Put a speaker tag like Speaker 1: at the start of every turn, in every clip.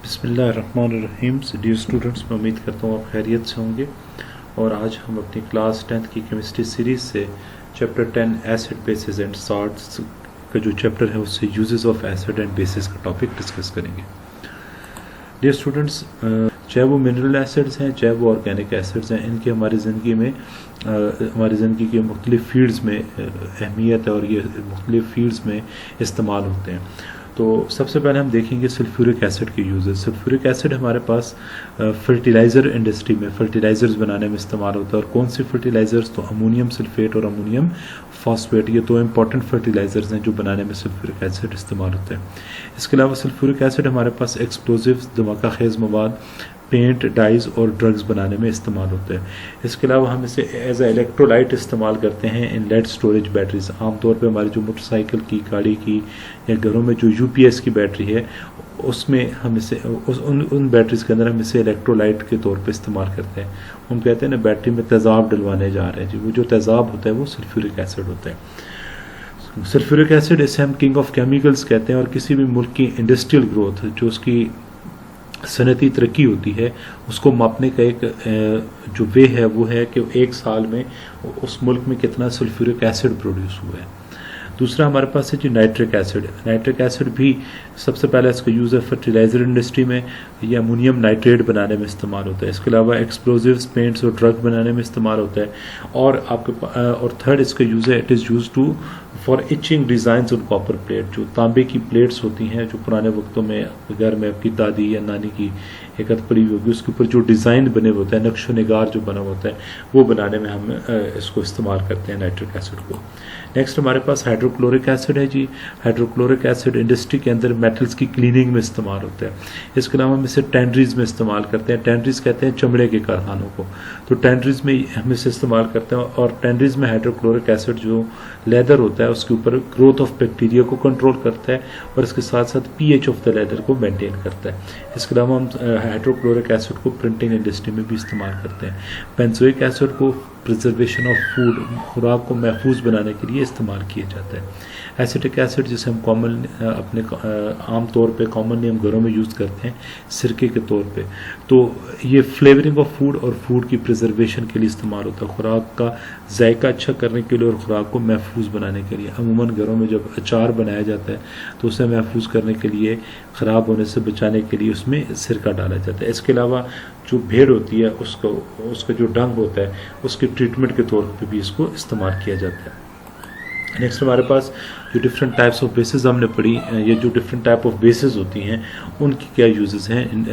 Speaker 1: बिस्मिल्लाहिर्रहमानिर्रहीम। Dear students, मैं उम्मीद करता हूँ आप खैरियत से होंगे। और आज हम अपनी क्लास 10th की केमिस्ट्री सीरीज़ से chapter 10 acid basis and salts का जो चैप्टर है उससे uses of acid and bases का टॉपिक डिस्कस करेंगे। डियर स्टूडेंट्स, चाहे वो मिनरल एसिड्स हैं चाहे वो ऑर्गेनिक एसिड्स हैं, इनके हमारी ज़िंदगी के मुख्तलिफ़ फील्ड्स में अहमियत है और ये मुख्तलिफ़ फील्ड्स में इस्तेमाल होते हैं। तो सबसे पहले हम देखेंगे सल्फ्यूरिक एसिड के यूजेस। सल्फ्यूरिक एसिड हमारे पास फर्टिलाइज़र इंडस्ट्री में फर्टिलाइज़र्स बनाने में इस्तेमाल होता है। और कौन से फर्टिलाइज़र्स? तो अमोनियम सल्फेट और अमोनियम फॉस्फेट, ये दो इंपॉर्टेंट फर्टिलाइज़र्स हैं जो बनाने में सल्फ्यूरिक एसिड इस्तेमाल होते हैं। इसके अलावा सल्फ्यूरिक एसिड हमारे पास एक्सप्लोजिव्स, धमाका खेज़ मवाद, पेंट, डाइज और ड्रग्स बनाने में इस्तेमाल होते हैं। इसके अलावा हम इसे एज ए इलेक्ट्रोलाइट इस्तेमाल करते हैं इन लेड स्टोरेज बैटरीज। आमतौर पे हमारी जो मोटरसाइकिल की, गाड़ी की या घरों में जो यूपीएस की बैटरी है उसमें हम इसे उन बैटरीज के अंदर हम इसे इलेक्ट्रोलाइट के तौर पे इस्तेमाल करते हैं। हम कहते हैं ना बैटरी में तेज़ाब डलवाने जा रहे हैं जी, वो जो तेज़ाब होता है वो सल्फ्यूरिक एसिड होता है। सल्फ्यूरिक एसिड इसे हम किंग ऑफ केमिकल्स कहते हैं। और किसी भी मुल्क की इंडस्ट्रियल ग्रोथ, जो उसकी सनती तरक्की होती है, उसको मापने का एक जो वे है वो है कि एक साल में उस मुल्क में कितना सल्फ्यूरिक एसिड प्रोड्यूस हुआ है। दूसरा हमारे पास है जी नाइट्रिक एसिड। नाइट्रिक एसिड भी सबसे पहले इसका यूज़ है फर्टिलाइज़र इंडस्ट्री में, या अमोनियम नाइट्रेट बनाने में इस्तेमाल होता है। इसके अलावा एक्सप्लोजिव्स, पेंट्स और ड्रग बनाने में इस्तेमाल होता है। और थर्ड इसका यूज़ है, it is use to for etching designs on copper plate. जो तांबे की प्लेट्स होती हैं जो पुराने वक्तों में घर में आपकी दादी या नानी की एक हथ पड़ी होगी, उसके ऊपर जो डिज़ाइन बने होते हैं, नक्शो निगार जो बना होता है, वो बनाने में हम इसको इस्तेमाल करते हैं नाइट्रिक एसिड को। नेक्स्ट हमारे पास हाइड्रोक्लोरिक एसिड है जी। हाइड्रोक्लोरिक एसिड इंडस्ट्री के अंदर मेटल्स की क्लीनिंग में इस्तेमाल होता है। इसके अलावा हम इसे टैंड्रीज में इस्तेमाल करते हैं। टैंड्रीज कहते हैं चमड़े के कारखानों को, तो टैंड्रीज में हम इसे इस्तेमाल करते हैं। और टैंड्रीज में हाइड्रोक्लोरिक एसिड जो लेदर होता है उसके ऊपर ग्रोथ ऑफ बैक्टीरिया को कंट्रोल करता है और इसके साथ साथ पीएच ऑफ द लेदर को मेंटेन करता है। इसके अलावा हम हाइड्रोक्लोरिक एसिड को प्रिंटिंग इंडस्ट्री में भी इस्तेमाल करते हैं। बेंजोइक एसिड को प्रिजर्वेशन ऑफ फूड, खुराक को महफूज बनाने के लिए इस्तेमाल किया जाता है। एसिटिक एसिड जिसे हम आम तौर पे कॉमनली हम घरों में यूज़ करते हैं सिरके के तौर पे, तो ये फ्लेवरिंग ऑफ फूड और फूड की प्रिजर्वेशन के लिए इस्तेमाल होता है, खुराक का जायका अच्छा करने के लिए और खुराक को महफूज बनाने के लिए। अमूमन घरों में जब अचार बनाया जाता है तो उसे महफूज करने के लिए, ख़राब होने से बचाने के लिए उसमें सिरका डाला जाता है। इसके अलावा जो भेड़ होती है उसका जो डंग होता है उसके ट्रीटमेंट के तौर पे भी इसको इस्तेमाल किया जाता है। नेक्स्ट हमारे पास जो डिफरेंट टाइप्स ऑफ बेसिस हमने पढ़ी, ये जो डिफरेंट टाइप ऑफ बेसिस होती हैं उनकी क्या यूजेस हैं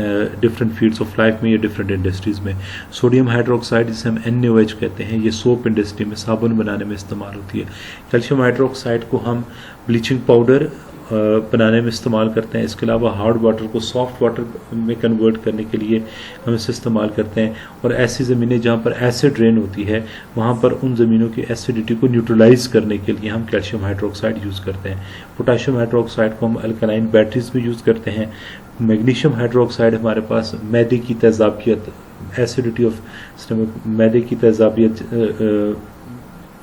Speaker 1: डिफरेंट फील्ड्स ऑफ लाइफ में या डिफरेंट इंडस्ट्रीज़ में। सोडियम हाइड्रोक्साइड जिसे हम NaOH कहते हैं, ये सोप इंडस्ट्री में साबुन बनाने में इस्तेमाल होती है। कैल्शियम हाइड्रोक्साइड को हम ब्लीचिंग पाउडर बनाने में इस्तेमाल करते हैं। इसके अलावा हार्ड वाटर को सॉफ्ट वाटर में कन्वर्ट करने के लिए हम इसे इस्तेमाल करते हैं। और ऐसी ज़मीनें जहाँ पर एसिड रेन होती है वहाँ पर उन ज़मीनों की एसिडिटी को न्यूट्रलाइज करने के लिए हम कैल्शियम हाइड्रोक्साइड यूज़ करते हैं। पोटाशियम हाइड्रोक्साइड को हम अल्कलाइन बैटरीज में यूज़ करते हैं। मैग्नीशियम हाइड्रोक्साइड हमारे पास मैदे की तेज़ाबियत, एसिडिटी ऑफ स्टमक, मैदे की तेज़ाबियत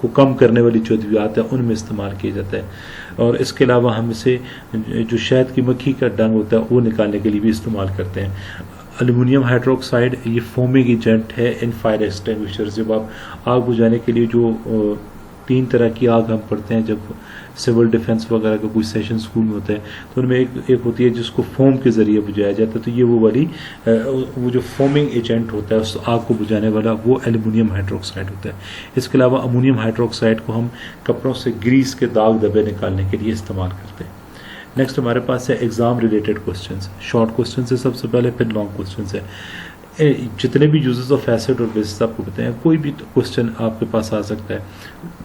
Speaker 1: को कम करने वाली जो अद्वियात है उनमें इस्तेमाल किया जाता है। और इसके अलावा हम इसे जो शहद की मक्खी का डंग होता है वो निकालने के लिए भी इस्तेमाल करते हैं। एल्युमिनियम हाइड्रोक्साइड ये फोमिंग एजेंट है इन फायर एक्सटिंग्विशर। जब आप आग बुझाने के लिए जो 3 तरह की आग हम पढ़ते हैं जब सिविल डिफेंस वगैरह का कोई सेशन स्कूल में होता है, तो उनमें एक होती है जिसको फोम के ज़रिए बुझाया जाता है। तो ये वो जो फोमिंग एजेंट होता है उस आग को बुझाने वाला, वो एल्युमिनियम हाइड्रोक्साइड होता है। इसके अलावा अमोनियम हाइड्रोक्साइड को हम कपड़ों से ग्रीस के दाग धब्बे निकालने के लिए इस्तेमाल करते हैं। नेक्स्ट हमारे पास है exam related question. Short question है सबसे पहले, फिर लॉन्ग क्वेश्चन है। जितने भी यूजेस ऑफ एसिड और बेसिस आपको बताएं, कोई भी क्वेश्चन आपके पास आ सकता है,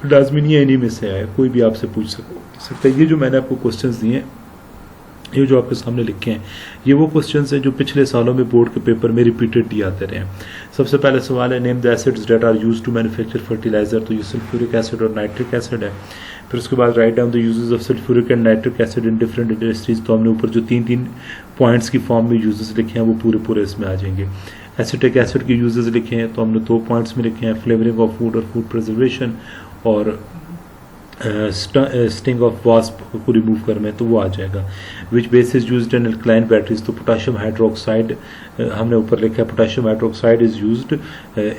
Speaker 1: लाजमी नहीं है इन्हीं में से आए, कोई भी आपसे पूछ सकता है। ये जो मैंने आपको क्वेश्चंस दिए हैं, ये जो आपके सामने लिखे हैं, ये वो क्वेश्चंस हैं जो पिछले सालों में बोर्ड के पेपर में रिपीटेडली आते रहे हैं। सबसे पहले सवाल है name the acids that are used to manufacture fertiliser, तो ये सल्फ्यूरिक एसिड और नाइट्रिक एसिड है। फिर उसके बाद write down the uses of sulphuric and nitric acid in different industries, तो हमने ऊपर जो 3 पॉइंट्स की फॉर्म में यूजेस लिखे हैं वो पूरे इसमें आ जाएंगे। एसिटिक एसिड के यूजेस लिखे हैं तो हमने 2 पॉइंट्स में लिखे हैं, फ्लेवरिंग ऑफ फूड और फूड प्रिजर्वेशन, और स्टिंग ऑफ वास्प को रिमूव करना है तो वो आ जाएगा। Which base is used in alkaline batteries, तो पोटाशियम हाइड्रोक्साइड हमने ऊपर लिखा है potassium hydroxide is used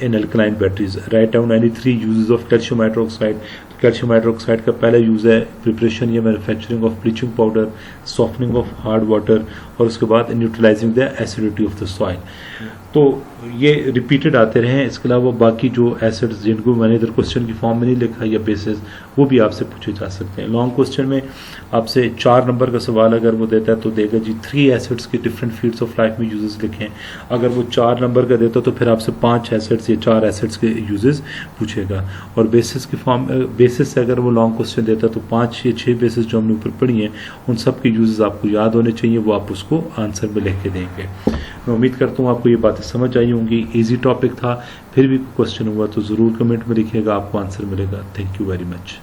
Speaker 1: in alkaline batteries. Write down any 3 uses of calcium hydroxide. Calcium hydroxide का पहला यूज है प्रिपरेशन या manufacturing of bleaching powder, softening of hard water, और उसके बाद neutralising the acidity of the soil. तो ये repeated आते रहे हैं। इसके अलावा बाकी जो एसिड्स जिनको मैंने इधर क्वेश्चन की फॉर्म में नहीं लिखा या बेसिस, वो भी आपसे पूछे जा सकते हैं। लॉन्ग क्वेश्चन में आपसे 4 नंबर का सवाल अगर वो देता है तो देगा जी 3 एसिड्स के डिफरेंट फील्ड्स ऑफ लाइफ में यूजेस लिखें। अगर वो 4 नंबर का देता तो फिर आपसे 5 एसिड्स या 4 एसिड्स के यूजेस पूछेगा। और बेसिस की फॉर्म बेसिस से अगर वो लॉन्ग क्वेश्चन देता तो 5 या 6 बेसिस जो हमने ऊपर पढ़ी हैं उन सब के यूजेस आपको याद होने चाहिए, वो आप उसको आंसर में लिख के देंगे। मैं उम्मीद करता हूँ आपको ये बातें समझ आई होंगी। ईजी टॉपिक था, फिर भी क्वेश्चन हुआ तो ज़रूर कमेंट में लिखिएगा, आपको आंसर मिलेगा। Thank you very much.